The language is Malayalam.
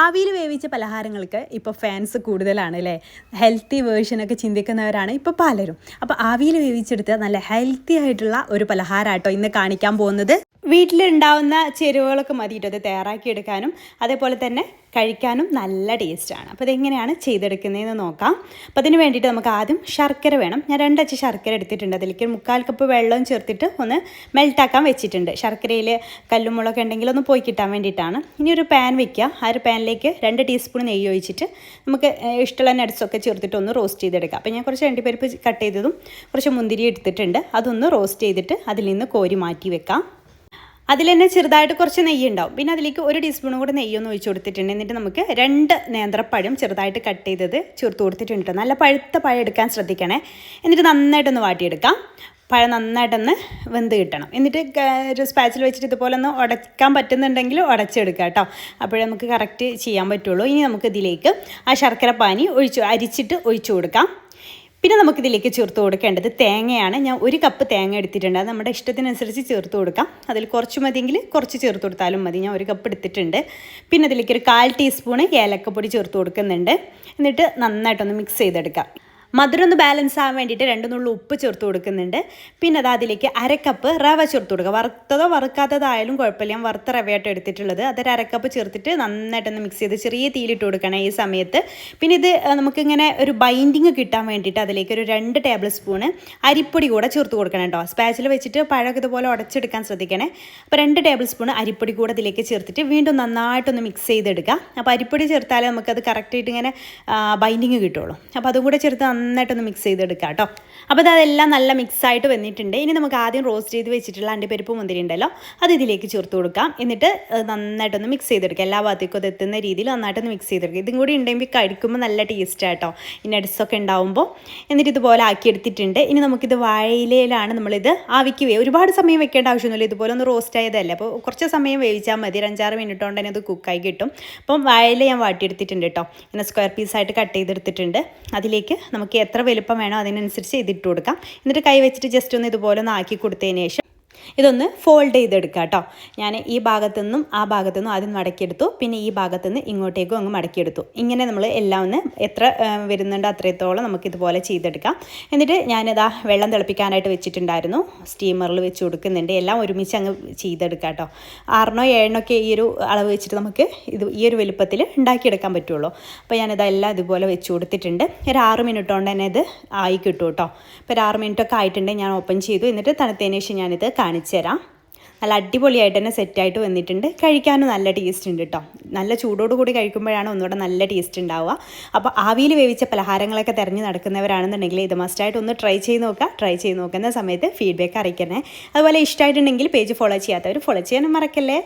ആവിയിൽ വേവിച്ച പലഹാരങ്ങൾക്ക് ഇപ്പോൾ ഫാൻസ് കൂടുതലാണ് അല്ലേ. ഹെൽത്തി വേർഷനൊക്കെ ചിന്തിക്കുന്നവരാണ് ഇപ്പോൾ പലരും. അപ്പോൾ ആവിയിൽ വേവിച്ചെടുത്ത നല്ല ഹെൽത്തി ആയിട്ടുള്ള ഒരു പലഹാരമാട്ടോ ഇന്ന് കാണിക്കാൻ പോകുന്നത്. വീട്ടിലുണ്ടാവുന്ന ചേരുവകളൊക്കെ മതിയിട്ട് അത് തയ്യാറാക്കിയെടുക്കാനും അതേപോലെ തന്നെ കഴിക്കാനും നല്ല ടേസ്റ്റാണ്. അപ്പോൾ ഇതെങ്ങനെയാണ് ചെയ്തെടുക്കുന്നതെന്ന് നോക്കാം. അപ്പോൾ അതിന് വേണ്ടിയിട്ട് നമുക്ക് ആദ്യം ശർക്കര വേണം. ഞാൻ 2 അച്ച് ശർക്കര എടുത്തിട്ടുണ്ട്. അതിലേക്ക് 1/4 കപ്പ് വെള്ളം ചേർത്തിട്ട് ഒന്ന് മെൽട്ടാക്കാൻ വെച്ചിട്ടുണ്ട്. ശർക്കരയിൽ കല്ലും മുളകൊക്കെ ഉണ്ടെങ്കിൽ ഒന്ന് പോയി കിട്ടാൻ വേണ്ടിയിട്ടാണ്. ഇനി ഒരു പാൻ വെക്കുക. ആ ഒരു പാനിലേക്ക് 2 ടീസ്പൂൺ നെയ്യ് ഒഴിച്ചിട്ട് നമുക്ക് ഇഷ്ടമുള്ള നട്ട്സൊക്കെ ചേർത്തിട്ട് ഒന്ന് റോസ്റ്റ് ചെയ്തെടുക്കാം. അപ്പോൾ ഞാൻ കുറച്ച് അണ്ടിപ്പരിപ്പ് കട്ട് ചെയ്തതും കുറച്ച് മുന്തിരി എടുത്തിട്ടുണ്ട്. അതൊന്ന് റോസ്റ്റ് ചെയ്തിട്ട് അതിൽ നിന്ന് കോരി മാറ്റി വെക്കാം. അതിൽ തന്നെ ചെറുതായിട്ട് കുറച്ച് നെയ്യ് ഉണ്ടാവും. പിന്നെ അതിലേക്ക് 1 ടീസ്പൂൺ കൂടെ നെയ്യൊന്ന് ഒഴിച്ച് കൊടുത്തിട്ടുണ്ട്. എന്നിട്ട് നമുക്ക് 2 നേന്ത്രപ്പഴം ചെറുതായിട്ട് കട്ട് ചെയ്തത് ചേർത്ത് കൊടുത്തിട്ടുണ്ട്. നല്ല പഴുത്ത പഴം എടുക്കാൻ ശ്രദ്ധിക്കണേ. എന്നിട്ട് നന്നായിട്ടൊന്ന് വാട്ടിയെടുക്കാം. പഴം നന്നായിട്ടൊന്ന് വെന്ത് കിട്ടണം. എന്നിട്ട് ഒരു സ്പാച്ചിൽ വെച്ചിട്ട് ഇതുപോലെ ഒന്ന് ഉടയ്ക്കാൻ പറ്റുന്നുണ്ടെങ്കിൽ ഉടച്ചെടുക്കുക കേട്ടോ. അപ്പോഴേ നമുക്ക് കറക്റ്റ് ചെയ്യാൻ പറ്റുള്ളൂ. ഇനി നമുക്ക് ഇതിലേക്ക് ആ ശർക്കര പാനി അരിച്ചിട്ട് ഒഴിച്ചു കൊടുക്കാം. പിന്നെ നമുക്കിതിലേക്ക് ചേർത്ത് കൊടുക്കേണ്ടത് തേങ്ങയാണ്. ഞാൻ 1 കപ്പ് തേങ്ങ എടുത്തിട്ടുണ്ട്. അത് നമ്മുടെ ഇഷ്ടത്തിനനുസരിച്ച് ചേർത്ത് കൊടുക്കാം. അതിൽ കുറച്ച് മതിയെങ്കിൽ കുറച്ച് ചേർത്ത് കൊടുത്താലും മതി. ഞാൻ 1 കപ്പ് എടുത്തിട്ടുണ്ട്. പിന്നെ അതിലേക്ക് ഒരു 1/4 ടീസ്പൂൺ ഏലക്കപ്പൊടി ചേർത്ത് കൊടുക്കുന്നുണ്ട്. എന്നിട്ട് നന്നായിട്ടൊന്ന് മിക്സ് ചെയ്തെടുക്കാം. മധുരം ഒന്ന് ബാലൻസ് ആവാൻ വേണ്ടിയിട്ട് 2 നുള്ളു ഉപ്പ് ചേർത്ത് കൊടുക്കുന്നുണ്ട്. പിന്നെ അതിലേക്ക് 1/2 കപ്പ് റവ ചേർത്ത് കൊടുക്കുക. വറുത്തതോ വറുക്കാത്തതായാലും കുഴപ്പമില്ല. ഞാൻ വറുത്ത റവയായിട്ട് എടുത്തിട്ടുള്ളത്. അതൊരു 1/2 കപ്പ് ചേർത്തിട്ട് നന്നായിട്ടൊന്ന് മിക്സ് ചെയ്ത് ചെറിയ തീയിലിട്ട് കൊടുക്കണം ഈ സമയത്ത്. പിന്നെ ഇത് നമുക്കിങ്ങനെ ഒരു ബൈൻഡിങ് കിട്ടാൻ വേണ്ടിയിട്ട് അതിലേക്ക് ഒരു 2 ടേബിൾ സ്പൂണ് അരിപ്പൊടി കൂടെ ചേർത്ത് കൊടുക്കണം കേട്ടോ. സ്പാച്ചിൽ വെച്ചിട്ട് പഴമൊക്കെ ഇതുപോലെ ഉടച്ചെടുക്കാൻ ശ്രദ്ധിക്കണേ. അപ്പോൾ 2 ടേബിൾ സ്പൂൺ അരിപ്പൊടി കൂടെ അതിലേക്ക് ചേർത്തിട്ട് വീണ്ടും നന്നായിട്ടൊന്ന് മിക്സ് ചെയ്തെടുക്കുക. അപ്പോൾ അരിപ്പൊടി ചേർത്താലേ നമുക്കത് കറക്റ്റായിട്ട് ഇങ്ങനെ ബൈൻഡിങ് കിട്ടുള്ളൂ. അപ്പോൾ അതും കൂടെ ചേർത്ത് നന്നായിട്ടൊന്ന് മിക്സ് ചെയ്തെടുക്കുക കേട്ടോ. അപ്പോൾ അതെല്ലാം നല്ല മിക്സായിട്ട് വന്നിട്ടുണ്ട്. ഇനി നമുക്ക് ആദ്യം റോസ്റ്റ് ചെയ്ത് വെച്ചിട്ടുള്ള അണ്ടിപ്പരിപ്പ് മുന്തിരി ഉണ്ടല്ലോ അത് ഇതിലേക്ക് ചേർത്ത് കൊടുക്കാം. എന്നിട്ട് നന്നായിട്ടൊന്ന് മിക്സ് ചെയ്തെടുക്കുക. എല്ലാ ഭാഗത്തേക്കും അത് എത്തുന്ന രീതിയിൽ നന്നായിട്ടൊന്ന് മിക്സ് ചെയ്തെടുക്കുക. ഇതും കൂടി ഉണ്ടെങ്കിൽ കഴിക്കുമ്പോൾ നല്ല ടേസ്റ്റാട്ടോ ഈ നട്ട്സൊക്കെ ഉണ്ടാവുമ്പോൾ. എന്നിട്ട് ഇതുപോലെ ആക്കിയെടുത്തിട്ടുണ്ട്. ഇനി നമുക്കിത് വാഴയിലയിലാണ് നമ്മളിത് ആവിക്ക് ഒരുപാട് സമയം വെക്കേണ്ട ആവശ്യമൊന്നുമില്ല. ഇതുപോലെ ഒന്ന് റോസ്റ്റ് ആയതല്ലേ. അപ്പോൾ കുറച്ച് സമയം വേവിച്ചാൽ മതി. 5-6 മിനിറ്റ് കൊണ്ട് തന്നെ അത് കുക്കായി കിട്ടും. അപ്പം വാഴയില ഞാൻ വാട്ടിയെടുത്തിട്ടുണ്ട് കേട്ടോ. ഇങ്ങനെ സ്ക്വയർ പീസായിട്ട് കട്ട് ചെയ്തെടുത്തിട്ടുണ്ട്. അതിലേക്ക് നമുക്ക് എത്ര വലുപ്പം വേണോ അതിനനുസരിച്ച് ഇതിട്ട് കൊടുക്കാം. എന്നിട്ട് കൈ വെച്ചിട്ട് ജസ്റ്റ് ഒന്ന് ഇതുപോലെ ഒന്ന് ആക്കി കൊടുത്തതിന് ശേഷം ഇതൊന്ന് ഫോൾഡ് ചെയ്തെടുക്കുക കേട്ടോ. ഞാൻ ഈ ഭാഗത്തുനിന്നും ആ ഭാഗത്തുനിന്നും ആദ്യം മടക്കിയെടുത്തു. പിന്നെ ഈ ഭാഗത്തുനിന്ന് ഇങ്ങോട്ടേക്കും അങ്ങ് മടക്കിയെടുത്തു. ഇങ്ങനെ നമ്മൾ എല്ലാം ഒന്ന് എത്ര വരുന്നുണ്ട് അത്രത്തോളം നമുക്കിതുപോലെ ചെയ്തെടുക്കാം. എന്നിട്ട് ഞാനിതാ വെള്ളം തിളപ്പിക്കാനായിട്ട് വെച്ചിട്ടുണ്ടായിരുന്നു. സ്റ്റീമറിൽ വെച്ച് കൊടുക്കുന്നുണ്ട്. എല്ലാം ഒരുമിച്ച് അങ്ങ് ചെയ്തെടുക്കാം കേട്ടോ. 6 7 ഒക്കെ ഈ ഒരു അളവ് വെച്ചിട്ട് നമുക്ക് ഈ ഒരു വലുപ്പത്തിൽ ഉണ്ടാക്കിയെടുക്കാൻ പറ്റുള്ളൂ. അപ്പോൾ ഞാനിതെല്ലാം ഇതുപോലെ വെച്ച് കൊടുത്തിട്ടുണ്ട്. ഒരു 6 മിനിറ്റ് കൊണ്ട് തന്നെ ഇത് ആയി കിട്ടും കേട്ടോ. ഇപ്പോൾ ഒരു 6 മിനിറ്റൊക്കെ ആയിട്ടുണ്ടെങ്കിൽ ഞാൻ ഓപ്പൺ ചെയ്തു. എന്നിട്ട് തണുത്തതിന് ശേഷം ഞാനിത് കാണിച്ചു തരാം. നല്ല അടിപൊളിയായിട്ട് തന്നെ സെറ്റായിട്ട് വന്നിട്ടുണ്ട്. കഴിക്കാനും നല്ല ടേസ്റ്റ് ഉണ്ട് കേട്ടോ. നല്ല ചൂടോട് കൂടി കഴിക്കുമ്പോഴാണ് ഒന്നുകൂടെ നല്ല ടേസ്റ്റ് ഉണ്ടാവുക. അപ്പോൾ ആവിയിൽ വേവിച്ച പലഹാരങ്ങളൊക്കെ തിരഞ്ഞ് നടക്കുന്നവരാണെന്നുണ്ടെങ്കിൽ ഇത് മസ്റ്റായിട്ട് ഒന്ന് ട്രൈ ചെയ്ത് നോക്കുക. ട്രൈ ചെയ്ത് നോക്കുന്ന സമയത്ത് ഫീഡ്ബാക്ക് അറിയിക്കണേ. അതുപോലെ ഇഷ്ടമായിട്ടുണ്ടെങ്കിൽ പേജ് ഫോളോ ചെയ്യാത്തവർ ഫോളോ ചെയ്യാനും മറക്കല്ലേ.